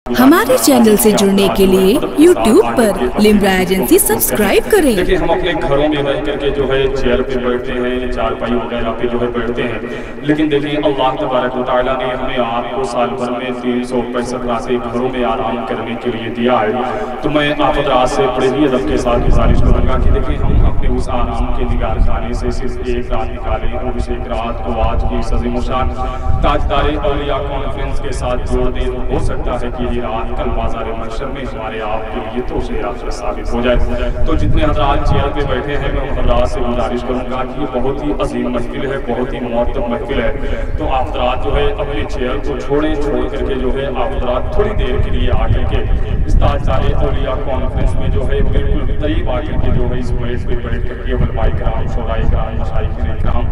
हमारे चैनल से जुड़ने के लिए YouTube पर लिम्रा एजेंसी सब्सक्राइब करें। देखिए, हम अपने घरों में रह करके जो है चेयर पे बैठते हैं, चारपाई वगैरह पे जो है बैठते हैं, लेकिन देखिए अल्लाह तबारक व तआला ने हमें आपको साल भर में 365 रातें घरों में आराम करने के लिए दिया है। तो मैं आप हज़रात से बड़े ही अदब के साथ गुजारिश करूँगा कि देखिए हम अपने उस आराम के निगार खाने से सिर्फ एक रात निकालें और उस एक रात को आज की सज़ीम शान ताजदार औलिया कॉन्फ्रेंस के साथ जोड़ दें। तो हो सकता है कि ये रात कल बाज़ार महशर में हमारे आपके लिए तो से साबित हो जाए। तो जितने हज़रात चेयर पे बैठे हैं, मैं हज़रात से गुजारिश करूँगा कि ये बहुत ही अजीम महफिल है, बहुत ही मुअत्तब महफिल है। तो आप हज़रात जो है अपने चेयर को छोड़ करके जो है आप हज़रात थोड़ी देर के लिए आकर के इस ताजदार औलिया कॉन्फ्रेंस में जो है बिल्कुल करीब आकर के जो है इस मेज़ पे बैठ करके उलमाए किराम, शोराए किराम, मशाइख़ किराम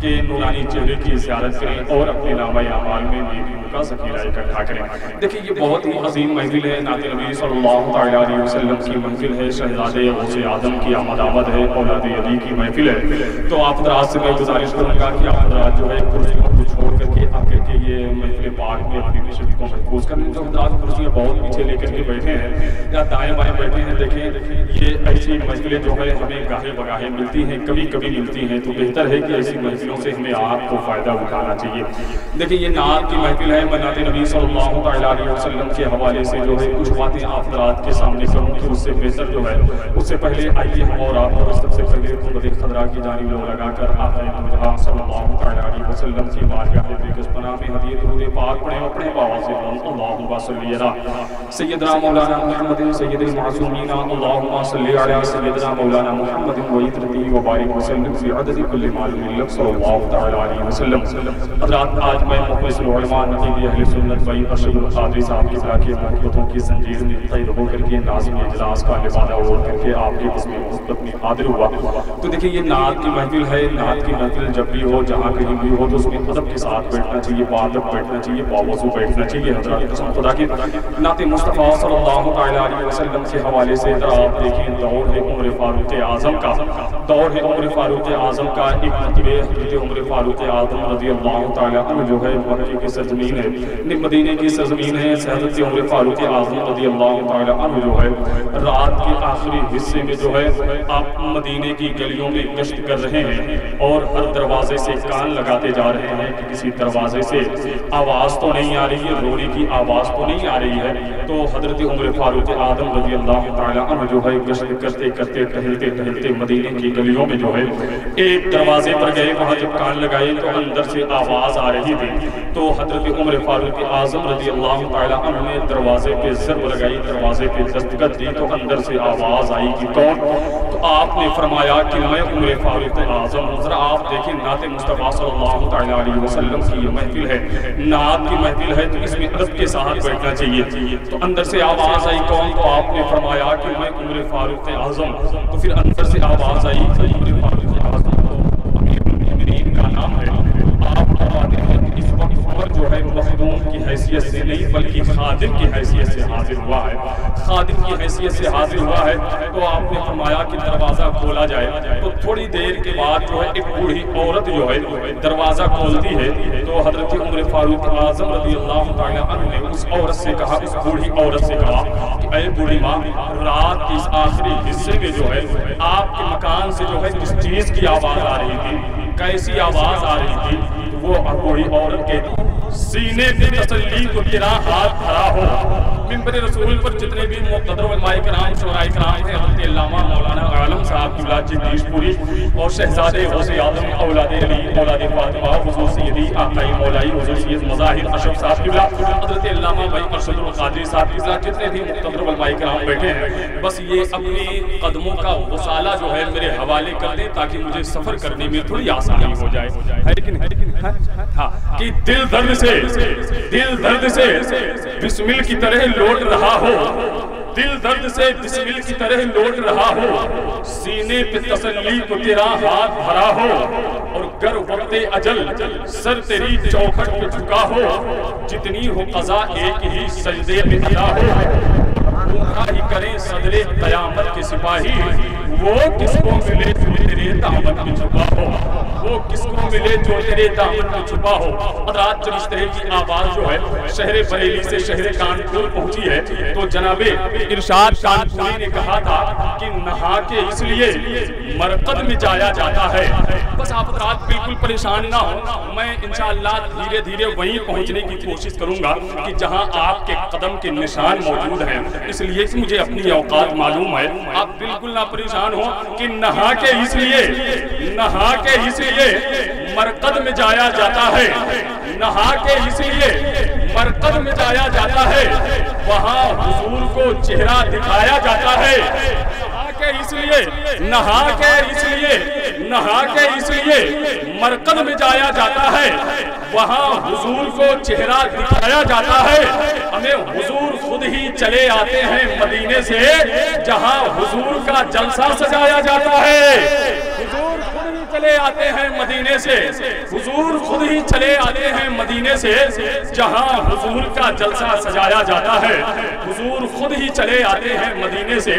के नूरानी चेहरे की ज़ियारत करें और अपने नामा अमाल में नेकियों का ज़ख़ीरा इकट्ठा करें। देखिए, ये बहुत ही अजीम महफिल है, नाते नबी सल्लल्लाहु अलैहि वसल्लम की महफिल है, शहज़ादे गौसे आदम की आमद है, औलाद अली की महफिल है। तो आप हज़रात से मैं गुजारिश करूँगा कि आप हज़रात जो है कुर्सियों को छोड़ करके आकर के ये महफिल पाक में अपनी नशिस्त को महफूज करें। जो हज़रात कुर्सियाँ बहुत पीछे लेकर के बैठे हैं या दाएँ बाएँ बैठे हैं, देखें ये ऐसी महफिलें जो है हमें गाहे बगाहे मिलती हैं, कभी कभी मिलती हैं। तो बेहतर है कि ऐसी महफिलों से हमें आपको फ़ायदा उठाना चाहिए। देखिए, ये नात की महफिल है, मैं नाते नबी सल्लल्लाहु अलैहि वसल्लम के हवाले से जो है कुछ बातें आप हज़रात के सामने करूँ तो उससे बेहतर जो है, उससे पहले आइए हम और आप सबसे पहले खुद खदरा की जानिब लो लगाकर आक़ा सल्लल्लाहु अलैहि वसल्लम की बारगाह बेगस पनाह में हदीये दुरूद पाक पढ़ें, अपने बाबा से अल्लाहुम्मा सल्ली अला सय्यदना मौलाना मुहम्मद सय्यदिल मासूमीन, अल्लाहुम्मा सल्ली अला सय्यदना मौलाना मुहम्मद व इत्रती व बारिक वसल्लम फी अदद कुल्लि मालूम लक सल्लल्लाहु तआला अलैहि वसल्लम। हज़रात, आज मैं मुख़लिसुल उलमा नबी अहले सुन्नत भाई अरशदुल क़ादरी साहब की तरह के मोहब्बतों की जंजीर में तैर हो करके नाज़िम इजलास का लिबादा ओढ़ करके आपके इसमें मुहब्बत में हाजिर हुआ। तो देखिए, ये नात की महफिल है। नात की महफिल जब भी हो, जहाँ कहीं भी हो, तो उसमें अदब के साथ बैठना चाहिए, बादब बैठना चाहिए, बावज़ू बैठना चाहिए। हज़रात कसम खुदा की नाते मुस्तफ़ा सल्लल्लाहु अलैहि वसल्लम के हवाले से ज़रा आप देखें, दौर है उम्र फारूक आज़म का, दौर है उम्र फारूक आज़म का। एक मरतबे हज़रत उम्र फारूक आज़म रज़ियल्लाहु तआला अन्हु जो है मक्के की सरज़मीन है, मदीने की सरज़मीन है, हज़रत उम्र फारूक आज़म रज़ियल्लाहु तआला अन्हु जो है रात के आखिरी हिस्से में जो है आप मदीने की गलियों में गश्त कर रहे हैं और हर दरवाजे से कान लगाते जा रहे हैं कि किसी दरवाजे से आवाज़ तो नहीं आ रही है, रोने की आवाज़ तो नहीं आ रही है। तो हज़रत उम्र फारूक आज़म रज़ियल्लाहु तआला अन्हु जो है गश्त करते करते टहलते टहलते मदीने की गलियों में जो है एक दरवाजे पर गए, वहाँ जब कान लगाए तो अंदर से आवाज़ आ रही थी। तो हज़रत उम्र फारूक आज़म रज़ियल्लाहु तआला अन्हु ने दरवाजे पे ज़रब लगाई, दरवाजे पे दस्तक दी, तो अंदर से आवाज़ आई कि कौन? तो आपने फरमाया कि मैं उम्र फारूक आज़म। ज़रा आप देखें, नाते मुस्तफ़ा सल्लल्लाहु अलैहि वसल्लम की ये महफिल है, नात की महफिल है, तो इसमें अदब के साथ बैठना चाहिए। तो अंदर से आवाज़ आई कौन? तो आपने फरमाया कि मैं उम्र फारूक आज़म। तो फिर अंदर से आवाज़ आई उम्र फारूक आज़म तो अमीरुल मोमिनीन का नाम है। आप फरमाते हैं कि इस वक्त उमर जो है मखदूम की हैसियत से नहीं बल्कि खादिम की हैसियत से हाजिर हुआ है, खादिम की हैसियत से हाजिर हुआ है। तो आपने फरमाया कि दरवाज़ा खोला जाए। तो थोड़ी देर के बाद जो है एक बूढ़ी औरत जो है दरवाज़ा खोलती है। तो हज़रत उम्र फारूक आज़म रज़ियल्लाहु तआला अन्हु ने उस औरत से कहा, उस बूढ़ी औरत से कहा कि ऐ बूढ़ी माँ, रात के इस आखिरी हिस्से में जो है आपके मकान से जो है किस चीज़ की आवाज़ आ रही थी, कैसी आवाज़ आ रही थी? तो वो बूढ़ी औरत कहती, सीने पे तसल्ली को तेरा हाथ खड़ा हो। मिंबर रसूल पर जितने भी मुक़द्दर उलमाए किराम, शोराए किराम हैं, हज़रत अल्लामा मौलाना आलम साहब की औलाद जगदीशपुरी और शहज़ादे गौसे आदम औलाद अली औलाद फातिमा हुज़ूर सय्यदी आक़ाई मौलाई हुज़ूर सैयद मज़ाहिर अशरफ साहब की औलाद, हज़रत अल्लामा भाई अरशदुल क़ादरी साहब की औलाद, जितने भी मुक़द्दर उलमाए किराम बैठे हैं, बस ये अपने कदमों का वसाला जो है मेरे हवाले कर दें ताकि मुझे सफ़र करने में थोड़ी आसानी हो जाए। है कि नहीं? हाँ, कि दिल दर्द से बिस्मिल की तरह लौट रहा हो, दिल दर्द से बिस्मिल की तरह लौट रहा हो, सीने पे तसल्ली को तेरा हाथ भरा हो, और गर वक्ते अजल सर तेरी चौखट पे झुका हो, जितनी हो क़ज़ा एक ही सजदे में अदा हो, भूखा ही करे सदरे क़यामत के सिपाही, वो किसको मिले तेरे दामन में झुका हो। वो किसको मिले जो तेरे दामन में छुपा हो। हज़रात जब इस तरह की आवाज जो है शहर बरेली से शहर कानपुर पहुंची है तो जनाबे इरशाद कानपुरी ने कहा था कि नहा के इसलिए मरकद में जाया जाता है। बस आप हज़रात बिल्कुल परेशान ना हो, मैं इंशाअल्लाह धीरे धीरे वहीं पहुंचने की कोशिश करूंगा कि जहां आपके कदम के निशान मौजूद हैं। इसलिए कि मुझे अपनी औकात मालूम है, आप बिल्कुल ना परेशान हो कि नहा के इसलिए मरकद में जाया जाता है, नहा के इसलिए मरकद में जाया जाता है, वहां हुजूर को चेहरा दिखाया जाता है। नहा के इसलिए मरकद में जाया जाता है, वहां हुजूर को चेहरा दिखाया जाता है। हमें हुजूर खुद ही चले आते हैं मदीने से, जहां हुजूर का जलसा सजाया जाता है। हुजूर खुद ही चले आते हैं मदीने से, हुजूर खुद ही चले आते हैं मदीने से, जहां हुजूर का जलसा सजाया जाता है। हुजूर खुद ही चले आते हैं मदीने से,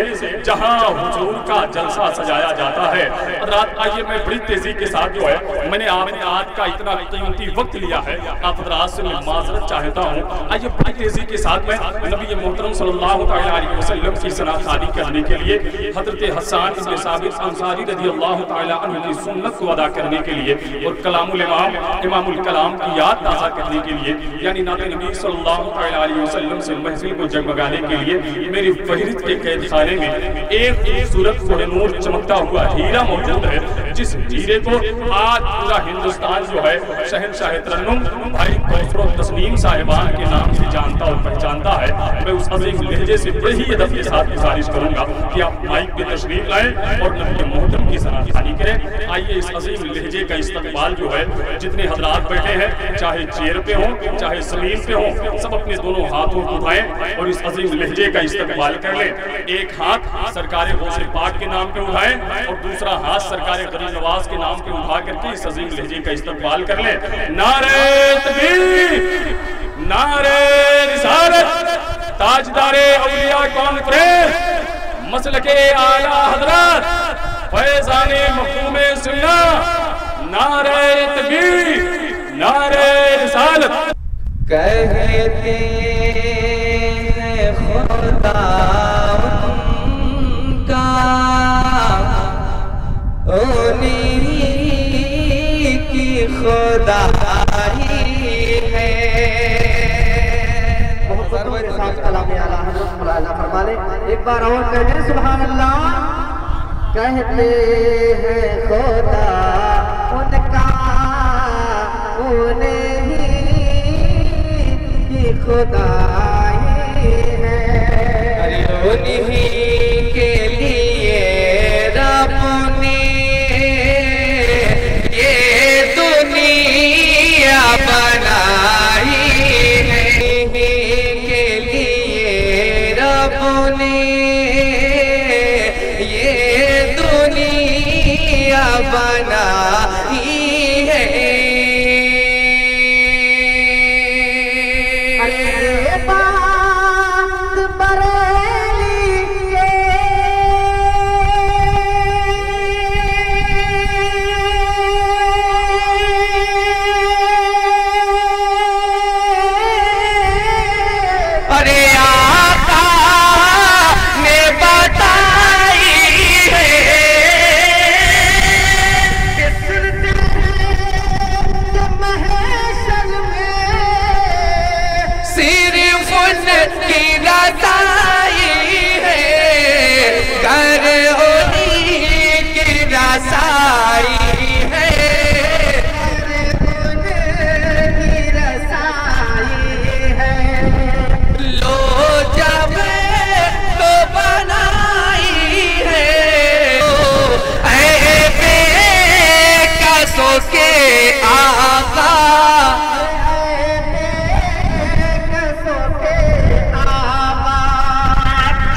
जहां हुजूर का जलसा सजाया जाता है। रात आइए मैं बड़ी तेजी के साथ जो है मैंने आपने आज का इतना कीमती वक्त लिया है, आप हज़रात से मैं माज़रत चाहता हूँ। आइए बड़ी तेजी के साथ में नबी मोहतरम सल्लल्लाहु अलैहि वसल्लम की सनाखानी करने के लिए हज़रत हसन इब्न साबित अंसारी रज़ियल्लाहु तआला अन्हु की सुन्नत को अदा करने के लिए और कलामुल इमाम इमामुल कलाम की याद ताज़ा करने के लिए, यानी नाते नबी सल्लल्लाहु अलैहि वसल्लम से महफिल को जगमगाने के लिए मेरी फहरिस्त के कैद खाने में एक खूबसूरत कोहिनूर चमकता हुआ हीरा मौजूद है, जिस हीरे को आज पूरा हिंदुस्तान जो है शहंशाह तरन्नुम भाई कौसर तस्लीम साहिबान के नाम से जानता और पहचानता है। मैं उस अजीम लहजे से बड़े ही अदब के साथ गुजारिश करूंगा कि आप माइक पे तशरीफ लाएं और नबी मोहतरम की सनाखानी करें। आइए इस अजीम लहजे का इस्तकबाल जो है, जितने हजरात बैठे हैं चाहे चेयर पे हों चाहे जमीन पे हों, सब अपने दोनों हाथों को उठाएं और इस अजीम लहजे का इस्तकबाल कर लें। एक हाथ सरकार गौसे पाक के नाम पे उठाएं और दूसरा हाथ सरकार गरीब नवाज के नाम पे उठा करके इस अजीम लहजे का इस्तकबाल कर लें। नारे तकबीर, नारे रिसालत, ताजदारे औलिया कॉन्फ्रेंस, मसलके आला हजरत, फैज़ाने मफ़हूमे सुन्ना, नारे तकबीर, नारे रिसालत। कहते हैं खुदा उनका उन्हीं की खुदाई है। एक बार और कहें सुभान अल्लाह। कहते हैं खुदा उनका उन्हीं की खुदाई है। अरे उन्हीं के लिए रब ने ये दुनिया बनाई है। उन्हीं के लिए रब ने ये दुनिया बनाई है। अरे बात बरेली के अरे आका ने बताई है कि सुनते हैं महशर में सिर्फ उनकी रज़ाई है। कर उन्हीं की रज़ाई है। कर उनकी रज़ाई है। लो जब तो बनाई है। ऐ बेकसों के आका,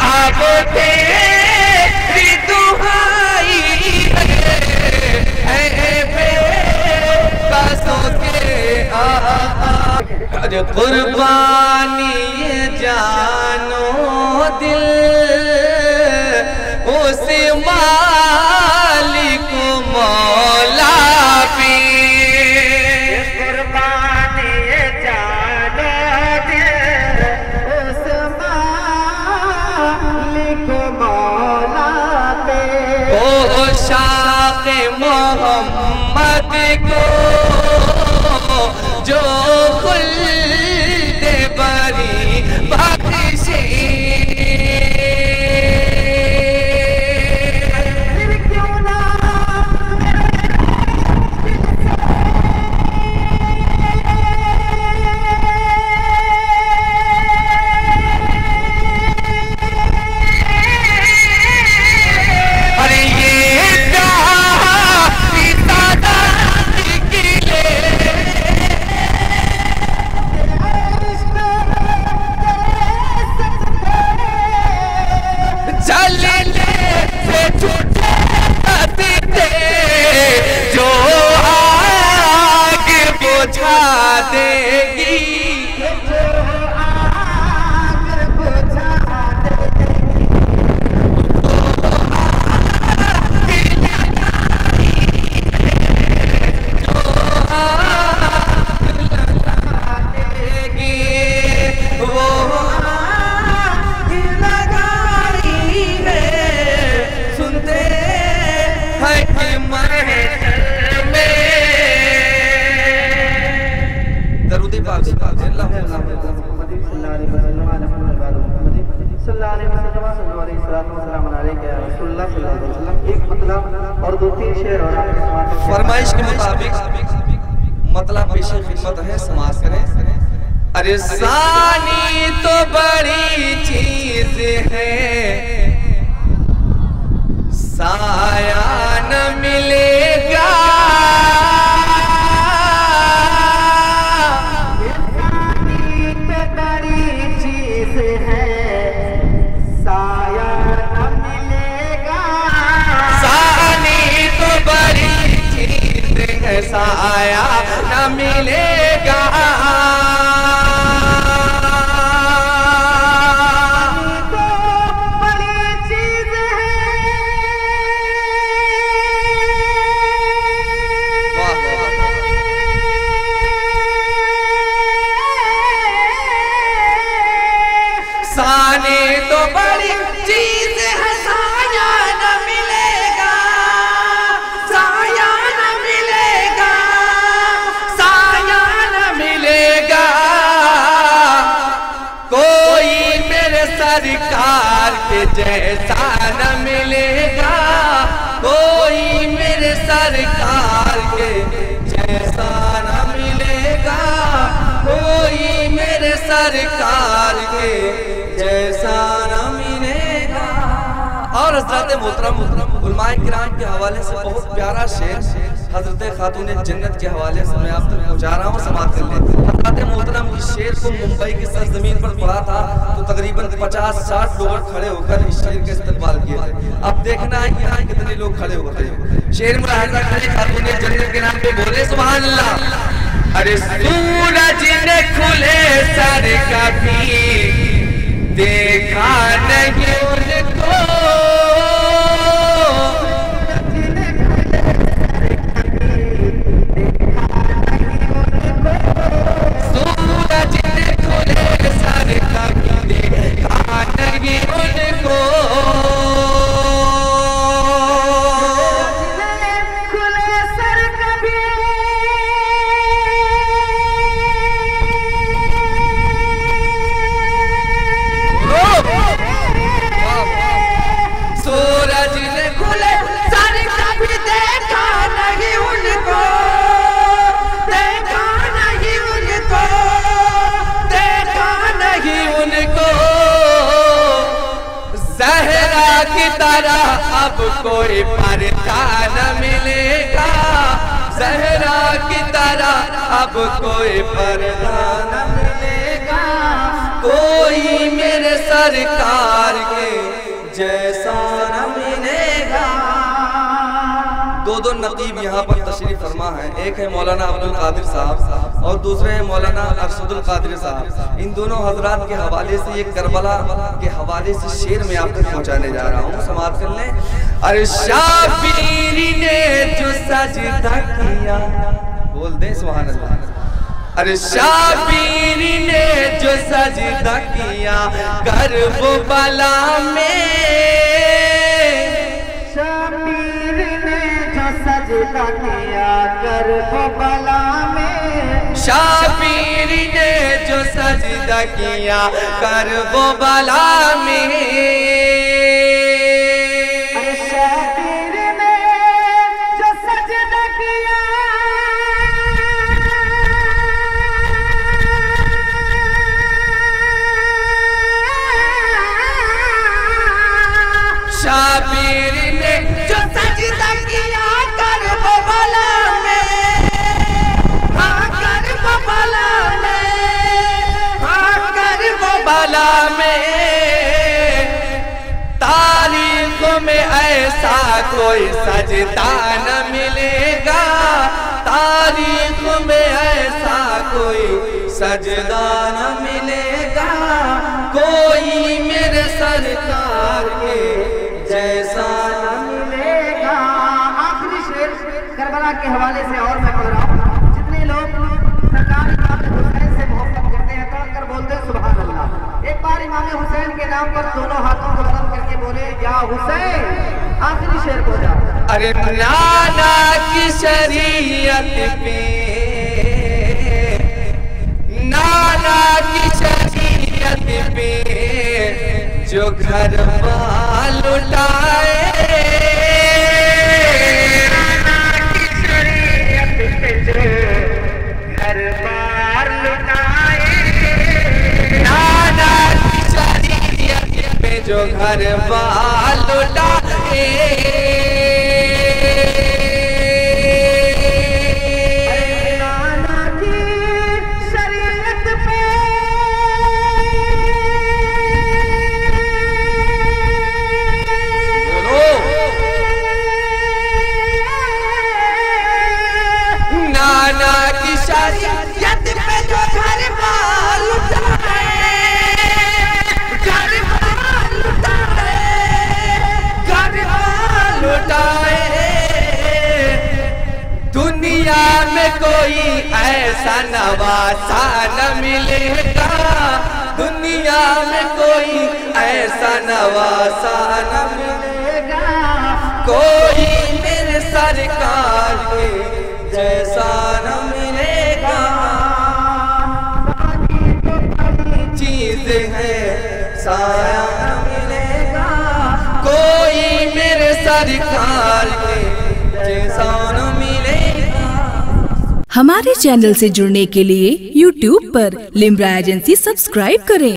अब तेरी दुहाई है। ऐ बेकसों के आका, अरे कुर्बानी ये जानो दिल उस मालिक मौला शाक़े मोहम्मद को, जो खुल्द बरी बख्शे। फरमाइश के मुताबिक मतलब पेश खिदमत है, समाज करें। अरे सानी तो बड़ी चीज है, साया न मिलेगा। सानी तो बड़ी चीज है, साया न मिलेगा। सानी तो बड़ी साया न मिलेगा। तो बड़ी चीज है। साने तो बड़ी चीज है, साया न मिलेगा। साया न मिलेगा, साया न मिलेगा। कोई मेरे सरकार के जैसा न मिलेगा। कोई मेरे सरकार के जैसा न मिलेगा। कोई मेरे सरकार के जैसा न मिलेगा। और हज़रत मोहतरम उलमाए किराम के हवाले से बहुत प्यारा शेर हज़रत खातून जन्नत के हवाले से मैं आप तक पहुँचा रहा हूँ, समाप्त कर लें। हज़रत मोहतरम इस शेर को मुंबई की सरजमीन पर पढ़ा था तो तकरीबन 50-60 लोग खड़े होकर इस शेर का इस्तेमाल किए थे। अब देखना है कि यहाँ कितने लोग खड़े होते हैं। शेर मुलाहिज़ा करें, खातून जन्नत के नाम पे बोले सुभान अल्लाह। अरे सूरज ने खुले सर कभी देखा नहीं उनको। सूरज ने खुले सर कभी देखा नहीं उनको। खुले सर कभी सूरज ने खुले सर कभी देखा नहीं उनको। देखा नहीं उनको, देखा नहीं उनको। ज़हरा की तरह अब कोई पर्दा न मिलेगा। ज़हरा की तरह अब कोई पर्दा न मिलेगा। कोई मेरे सरकार के जैसा न मिलेगा। दो नकीब यहाँ पर तशरीफ फरमा है। एक है मौलाना अब्दुल कादिर साहब और दूसरे है मौलाना अरशदुल कादिर साहब। इन दोनों हजरात के हवाले से ये करबला के हवाले से शेर में आप तक पहुँचाने जा रहा हूँ, समाप्त कर लें। अरे शाबीरी ने जो सजदा किया, बोल दे सुभान अल्लाह। अरे शाबीरी ने जो सजदा किया करबला में, शाबीर करबला में। शाबीर ने जो सजदा किया करबला में। शाबीर ने जो सजदा किया करबला में, हाँ करबला में, हाँ करबला में। तारीख में ऐसा कोई सजदा न मिलेगा, तारीख में ऐसा कोई सजदा न मिलेगा। कोई मेरे सरकार के जैसा न मिलेगा। आखिरी शेर करबला के हवाले से और मैं पढ़ रहा हूँ। जितने लोग सरकार इमाम हुसैन से मोहब्बत करते हैं तो कर बोलते हैं सुभान अल्लाह। एक बार इमाम हुसैन के नाम पर दोनों हाथों को बुलंद करके बोले या हुसैन। आखिरी शेर बोला, अरे नाना की शरीयत पे, नाना की शरीयत पे जो घर लुटाए, नाना की शरीयत पे जो घर लुटाए, नाना की शरीयत पे जो घर लुटाए। नाना की शरीयत पे जो घर लुटाए, घर लुटाए, घर लुटाए। दुनिया में कोई ऐसा नवासा न मिलेगा, दुनिया में कोई ऐसा नवासा न मिलेगा। कोई मेरे सरकार के जैसा न मिलेगा। चीज है साया न मिलेगा। कोई मेरे सरकार के जैसा न मिलेगा। हमारे चैनल से जुड़ने के लिए YouTube पर लिम्रा एजेंसी सब्सक्राइब करें।